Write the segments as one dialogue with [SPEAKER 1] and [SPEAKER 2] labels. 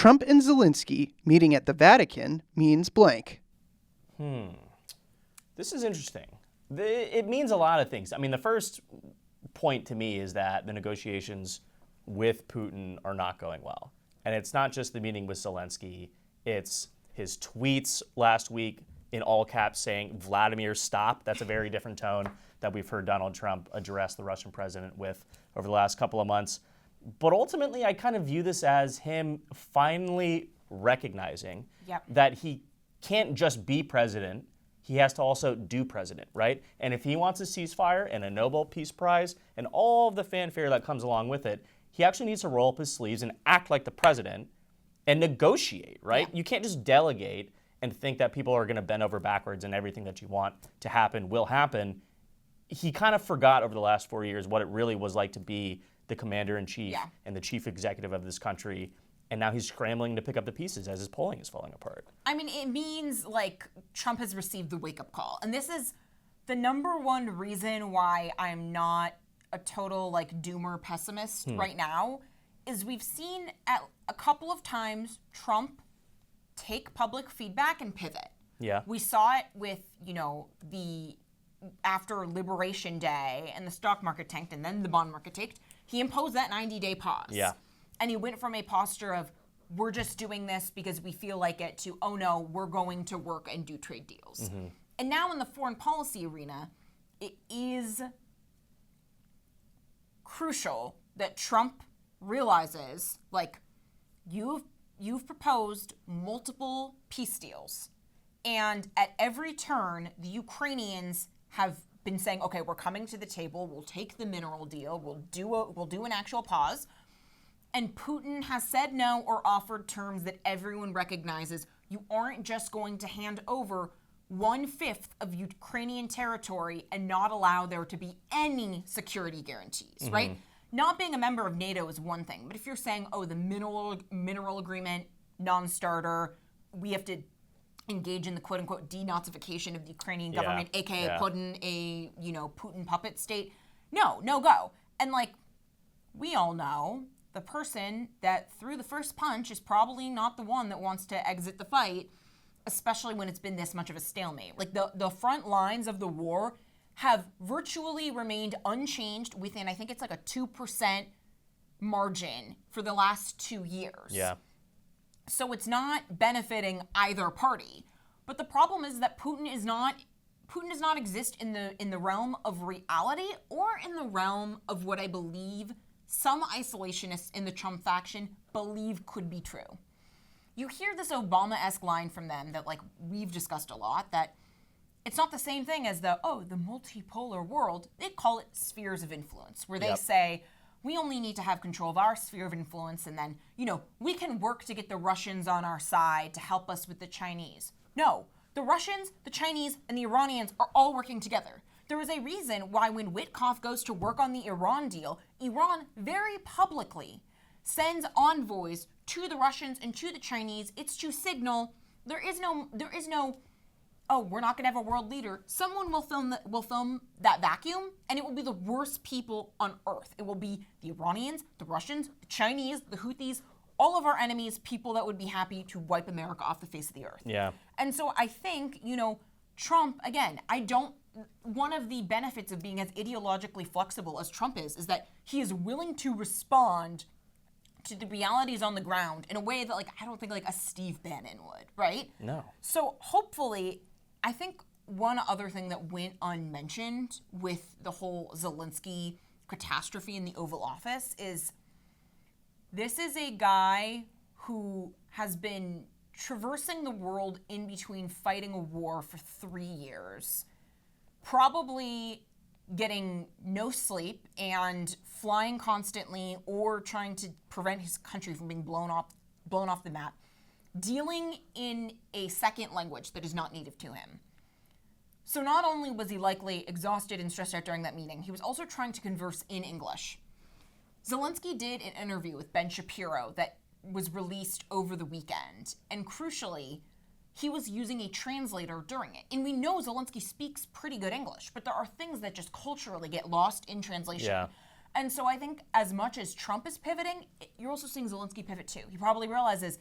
[SPEAKER 1] Trump and Zelensky meeting at the Vatican means blank.
[SPEAKER 2] This is interesting. It means a lot of things. I mean, the first point to me is that the negotiations with Putin are not going well. And it's not just the meeting with Zelensky. It's his tweets last week in all caps saying, Vladimir, stop. That's a very different tone that we've heard Donald Trump address the Russian president with over the last couple of months. But ultimately, I kind of view this as him finally recognizing that he can't just be president. He has to also do president, right? And if he wants a ceasefire and a Nobel Peace Prize and all of the fanfare that comes along with it, he actually needs to roll up his sleeves and act like the president and negotiate, right? You can't just delegate and think that people are going to bend over backwards and everything that you want to happen will happen. He kind of forgot over the last 4 years what it really was like to be the commander-in-chief and the chief executive of this country. And now he's scrambling to pick up the pieces as his polling is falling apart.
[SPEAKER 3] I mean, it means like Trump has received the wake-up call. And this is the number one reason why I'm not a total like doomer pessimist right now, is we've seen at a couple of times Trump take public feedback and pivot.
[SPEAKER 2] Yeah.
[SPEAKER 3] We saw it with, after Liberation Day and the stock market tanked and then the bond market tanked, he imposed that 90-day pause.
[SPEAKER 2] Yeah.
[SPEAKER 3] And he went from a posture of, we're just doing this because we feel like it, to, oh no, we're going to work and do trade deals. And now in the foreign policy arena, it is crucial that Trump realizes, like, you've proposed multiple peace deals. And at every turn, the Ukrainians have been saying, okay, we're coming to the table, we'll take the mineral deal, we'll do an actual pause. And Putin has said no or offered terms that everyone recognizes. You aren't just going to hand over 1/5 of Ukrainian territory and not allow there to be any security guarantees, right? Not being a member of NATO is one thing, but if you're saying, oh, the mineral agreement, non-starter, we have to engage in the quote-unquote denazification of the Ukrainian government, aka put in a, Putin puppet state. No go. And like, we all know, the person that threw the first punch is probably not the one that wants to exit the fight, especially when it's been this much of a stalemate. Like the front lines of the war have virtually remained unchanged within, I think it's like a 2% margin for the last 2 years.
[SPEAKER 2] Yeah.
[SPEAKER 3] So it's not benefiting either party. But the problem is that Putin does not exist in the realm of reality or in the realm of what I believe some isolationists in the Trump faction believe could be true. You hear this Obama-esque line from them that like we've discussed a lot, that it's not the same thing as the multipolar world. They call it spheres of influence, where they say, we only need to have control of our sphere of influence, and then, we can work to get the Russians on our side to help us with the Chinese. No, the Russians, the Chinese, and the Iranians are all working together. There is a reason why when Witkoff goes to work on the Iran deal, Iran very publicly sends envoys to the Russians and to the Chinese. It's to signal there is no, oh, we're not going to have a world leader. Someone will film that vacuum, and it will be the worst people on earth. It will be the Iranians, the Russians, the Chinese, the Houthis, all of our enemies, people that would be happy to wipe America off the face of the earth.
[SPEAKER 2] Yeah.
[SPEAKER 3] And so I think, Trump, again, one of the benefits of being as ideologically flexible as Trump is that he is willing to respond to the realities on the ground in a way that, like, I don't think like a Steve Bannon would, right?
[SPEAKER 2] No.
[SPEAKER 3] So hopefully, I think one other thing that went unmentioned with the whole Zelensky catastrophe in the Oval Office is this is a guy who has been traversing the world in between fighting a war for 3 years, probably getting no sleep and flying constantly or trying to prevent his country from being blown off the map, dealing in a second language that is not native to him. So not only was he likely exhausted and stressed out during that meeting, he was also trying to converse in English. Zelensky did an interview with Ben Shapiro that was released over the weekend, and crucially, he was using a translator during it. And we know Zelensky speaks pretty good English, but there are things that just culturally get lost in translation.
[SPEAKER 2] Yeah.
[SPEAKER 3] And so I think as much as Trump is pivoting, you're also seeing Zelensky pivot too. He probably realizes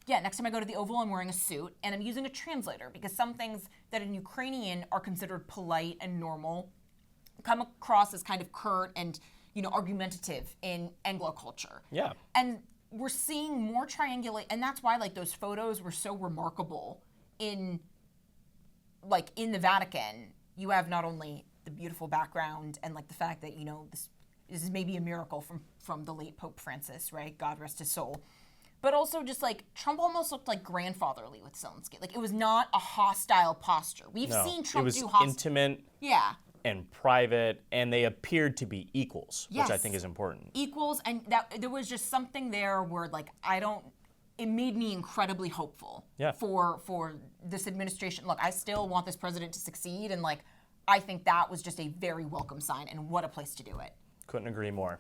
[SPEAKER 3] yeah, next time I go to the Oval, I'm wearing a suit and I'm using a translator because some things that in Ukrainian are considered polite and normal come across as kind of curt and, argumentative in Anglo culture.
[SPEAKER 2] Yeah.
[SPEAKER 3] And we're seeing more triangulate, and that's why like those photos were so remarkable in the Vatican. You have not only the beautiful background and like the fact that, this is maybe a miracle from the late Pope Francis, right? God rest his soul. But also just like Trump almost looked like grandfatherly with Zelensky. Like it was not a hostile posture. We've seen Trump do hostile.
[SPEAKER 2] It was intimate.
[SPEAKER 3] Yeah.
[SPEAKER 2] And private, and they appeared to be equals,
[SPEAKER 3] Yes.
[SPEAKER 2] which I think is important.
[SPEAKER 3] Equals, and that there was just something there where like it made me incredibly hopeful for this administration. Look, I still want this president to succeed, and like I think that was just a very welcome sign, and what a place to do it.
[SPEAKER 2] Couldn't agree more.